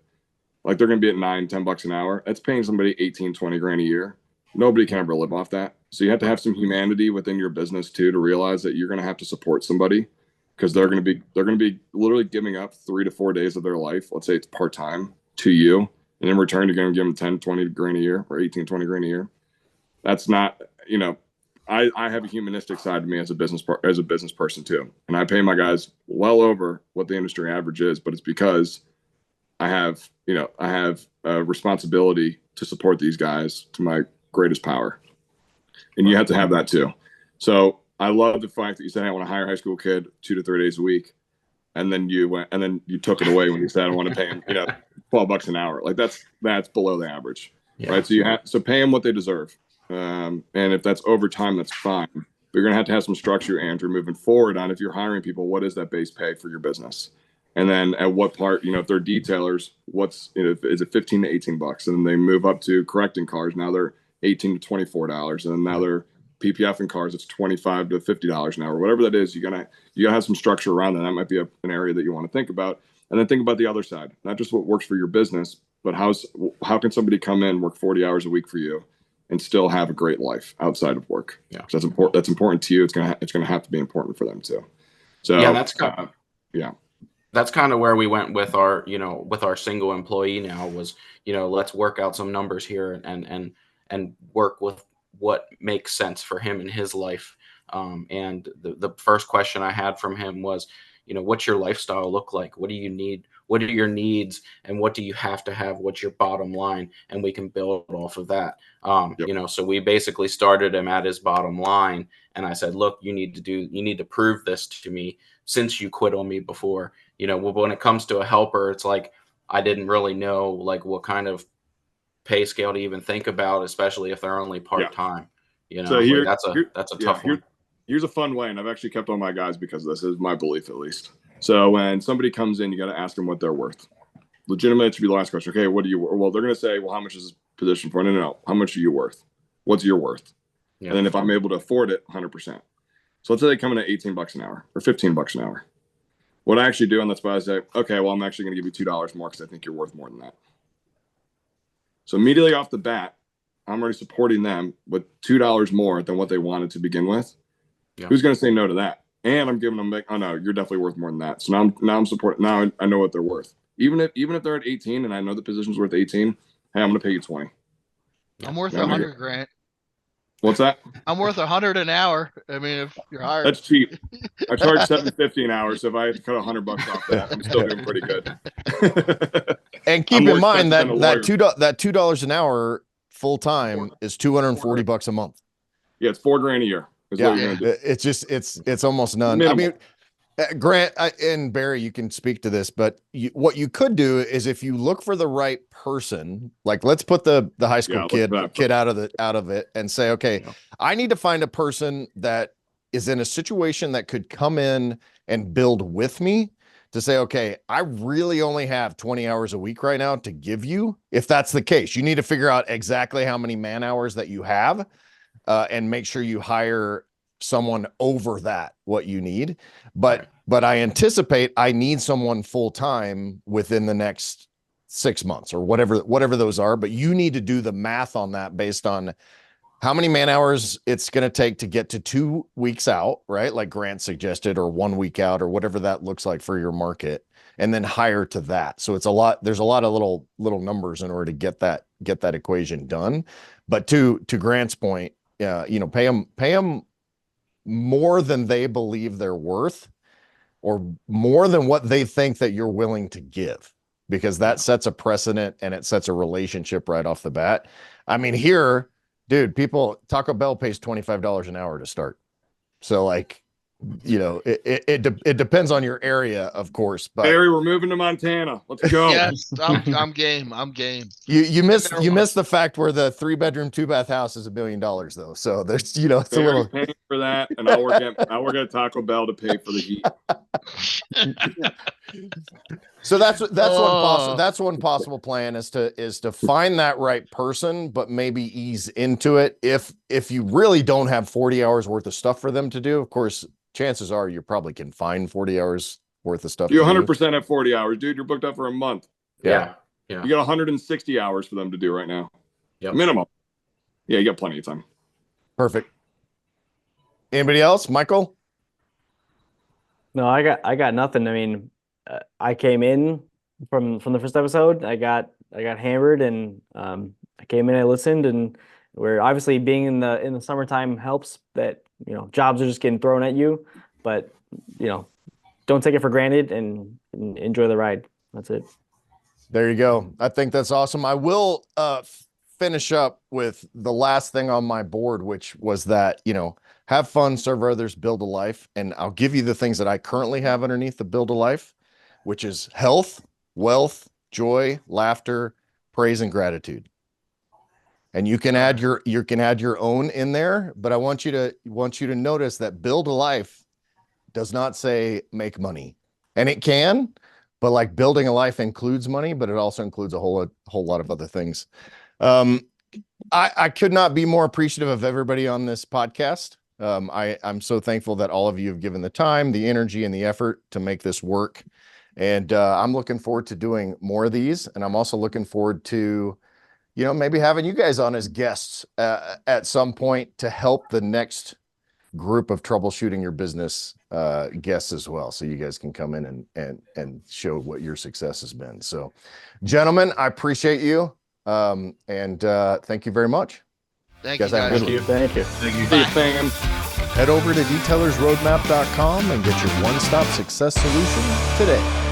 like, they're going to be at $9, $10 an hour. That's paying somebody 18, 20 grand a year. Nobody can ever live off that. So you have to have some humanity within your business too, to realize that you're going to have to support somebody, because they're going to be literally giving up 3 to 4 days of their life. Let's say it's part-time to you. And in return, you're going to give them 10, 20 grand a year, or 18, 20 grand a year. That's not, I have a humanistic side to me as a business person too. And I pay my guys well over what the industry average is, but it's because I have a responsibility to support these guys to my greatest power. And you have to have that too. So I love the fact that you said, hey, I want to hire a high school kid 2 to 3 days a week. And then you took it away when you said, I want to pay him, $12 an hour. Like, that's below the average, right? So pay them what they deserve. And if that's overtime, that's fine. But you're going to have some structure, Andrew, moving forward on, if you're hiring people, what is that base pay for your business? And then at what part, if they're detailers, is it $15 to $18? And then they move up to correcting cars. Now they're $18 to $24, and then now they're PPF in cars, it's $25 to $50 an hour, whatever that is. You gotta have some structure around that. That might be an area that you want to think about, and then think about the other side, not just what works for your business, but how can somebody come in, work 40 hours a week for you, and still have a great life outside of work? Yeah, that's important. That's important to you. It's gonna have to be important for them too. So yeah, that's that's kind of where we went with our, with our single employee now was, let's work out some numbers here and work with what makes sense for him in his life. And the first question I had from him was, what's your lifestyle look like? What do you need? What are your needs? And what do you have to have? What's your bottom line? And we can build off of that. So we basically started him at his bottom line. And I said, look, you need to prove this to me since you quit on me before. When it comes to a helper, it's like, I didn't really know like what kind of pay scale to even think about, especially if they're only part-time. So that's a tough one. Here's a fun way, and I've actually kept all my guys because this is my belief, at least. So when somebody comes in, you got to ask them what they're worth. Legitimately, it should be the last question. Okay, what do you? Well, they're going to say, well, how much is this position for? No. How much are you worth? What's your worth? Yeah. And then if I'm able to afford it, 100%. So let's say they come in at $18 an hour or $15 an hour. What I actually do on that spot is say, okay, well, I'm actually going to give you $2 more because I think you're worth more than that. So immediately off the bat, I'm already supporting them with $2 more than what they wanted to begin with. Yeah. Who's going to say no to that? And I'm giving them like, oh no, you're definitely worth more than that. So now I'm supporting. Now I know what they're worth. Even if they're at 18 and I know the position's worth 18, hey, I'm going to pay you 20. I'm worth 100, Grant. What's that? I'm worth 100 an hour. I mean, if you're hired, that's cheap. I charge $7.50 an hour, so if I had to cut $100 off that, I'm still doing pretty good. And keep in mind that $2 an hour full time is $240 a month. Yeah, it's $4,000 a year. It's just it's almost none. Minimal. I mean, Grant and Barry, you can speak to this, but what you could do is if you look for the right person, like let's put the high school kid out of it and say, okay, I need to find a person that is in a situation that could come in and build with me to say, okay, I really only have 20 hours a week right now to give you. If that's the case, you need to figure out exactly how many man hours that you have and make sure you hire someone over that, what you need. But I anticipate I need someone full-time within the next 6 months or whatever those are. But you need to do the math on that based on how many man hours it's going to take to get to 2 weeks out, right? Like Grant suggested, or 1 week out, or whatever that looks like for your market, and then hire to that. So it's a lot. There's a lot of little numbers in order to get that equation done. But to Grant's point, pay them more than they believe they're worth, or more than what they think that you're willing to give, because that sets a precedent and it sets a relationship right off the bat. I mean, here, dude, Taco Bell pays $25 an hour to start. So like, it depends on your area, of course. But Barry, we're moving to Montana. Let's go. Yes, I'm game. I'm game. You missed the fact where the 3-bedroom, 2-bath house is $1 million though. So there's it's a little paying for that, and I'll work at Taco Bell to pay for the heat. So that's one possible plan is to find that right person, but maybe ease into it. If you really don't have 40 hours worth of stuff for them to do, of course, chances are you probably can find 40 hours worth of stuff. You 100% have 40 hours, dude. You're booked up for a month. Yeah. You got 160 hours for them to do right now. Yep. Minimum. Yeah, you got plenty of time. Perfect. Anybody else? Michael? No, I got nothing. I mean, I came in from the first episode. I got hammered, and I came in, I listened, and we're obviously being in the summertime helps that, jobs are just getting thrown at you, but don't take it for granted and enjoy the ride. That's it. There you go. I think that's awesome. I will finish up with the last thing on my board, which was that, have fun, serve others, build a life. And I'll give you the things that I currently have underneath the build a life, which is health, wealth, joy, laughter, praise, and gratitude. And you can add your own in there, but I want you to notice that build a life does not say make money. And it can, but like building a life includes money, but it also includes a whole lot of other things. I could not be more appreciative of everybody on this podcast. I'm so thankful that all of you have given the time, the energy, and the effort to make this work. And I'm looking forward to doing more of these. And I'm also looking forward to, maybe having you guys on as guests at some point to help the next group of troubleshooting your business guests as well. So you guys can come in and show what your success has been. So gentlemen, I appreciate you. And thank you very much. Thank you, guys. guys. Thank you. Thank you. See you, fam. Head over to detailersroadmap.com and get your one-stop success solution today.